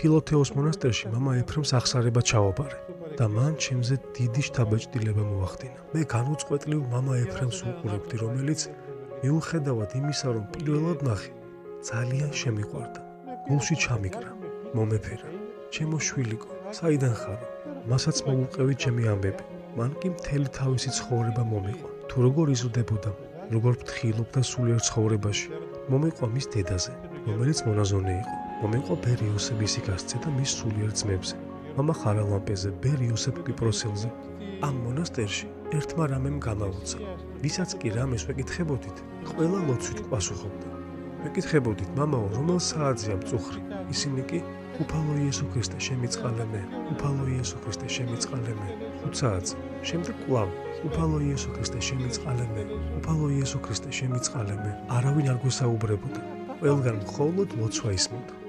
ფილოთეოს მონასტერში მამა ეფრემს აღსარება ჩავაბარე და მან ჩემზე დიდი შთაბეჭდილება მოახდინა. მე განუწყვეტლივ მამა ეფრემს უყურებდი, რომელიც მიუხედავად იმისა, რომ პირველად ნახე, ძალიან შემიყვარდა. გულში ჩამიკრა, მომეფერა. ჩემო შვილიკო, საიდან ხარო? მასაც მოუყევი ჩემი ამბები. მან კი მთელი თავისი ცხოვრება მომიყვა. თუ როგორ იზრდებოდა, როგორ ფრთხილობდა სულიერ ცხოვრებაში, მომიყვა მის დედაზე, რომელიც მონაზონე იყო. მომიყვა ბერ იოსებ ისიქასზე და მის სულიერ ძმებზე. მამა ხარალამპეზე, ბერ იოსებ კვიპროსელზე. ამ მონასტერში ერთმა რამემ გამაუცა. ვისაც კი რამეს ვეკითხებოდით, ყველა ლოცვით პასუხობდა. ვეკითხებოდით, მამაო, რომელ საათზეა მწუხრი? ისინი კი უფალო იესო ქრისტე შემიწყალე მე, უფალო იესო ქრისტე შემიწყალე მე. 5 საათზე, შემდეგ კვლავ უფალო იესო ქრისტე შემიწყალე მე, უფალო იესო ქრისტე შემიწყალე მე. არავინ არ გვესაუბრებოდა. ყველგან მხოლოდ ლოცვა ისმოდა.